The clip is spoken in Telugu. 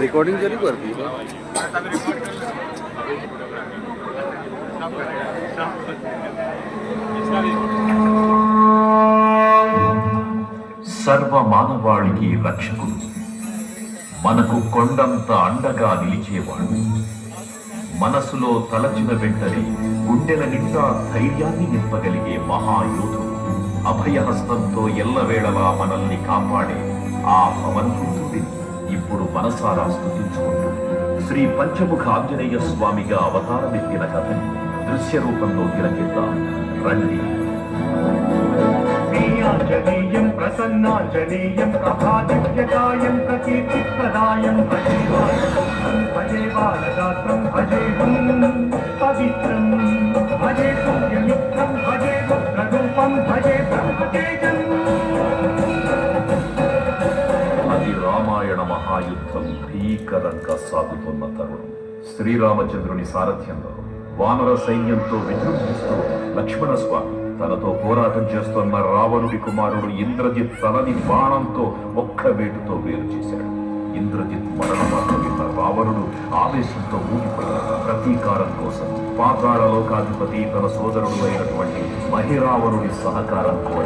रिकॉर्डिंग जरूर करती है సర్వ మానవాళికి రక్షకుడు, మనకు కొండంత అండగా నిలిచేవాడు, మనసులో తలచిన వెంటనే గుండెల నిండా ధైర్యాన్ని నింపగలిగే మహాయోధుడు, అభయహస్తంతో ఎల్లవేళలా మనల్ని కాపాడే ఆ భవన్పుత్రుడిని ఇప్పుడు మనసారా స్తుతించుకుంటూ శ్రీ పంచముఖ ఆంజనేయ స్వామిగా అవతారమెత్తిన కథని దృశ్య రూపంలో తిలకిద్దాం రండి. ఆంజనేయం ప్రసన్నాంజనేయం ప్రభాదివ్యకాయం ప్రకీర్తిప్రదాయం భజే బాలగాత్రం భజేహం పవిత్రం భజే పుణ్యమిత్రం భజే రుద్రరూపం భజే బ్రహ్మతేజం. అది రామాయణ మహాయుద్ధం భీకరంగా సాగుతున్న తరుణం. శ్రీరామచంద్రుని సారథ్యంలో వానర సైన్యంతో విజృంభిస్తూ లక్ష్మణస్వామి తనతో పోరాటం చేస్తున్న రావణుడి కుమారుడు ఇంద్రజిత్ తలని బాణంతో ఒక్క వేటుతో వేరు చేశాడు. ఇంద్రజిత్ మరణమాట విన్న రావణుడు ఆవేశంతో ఊగిపోయాడు. ప్రతీకారం కోసం పాతాళ లోకాధిపతి తన సోదరుడు అయినటువంటి మహిరావణుడి సహకారం కోరాడు.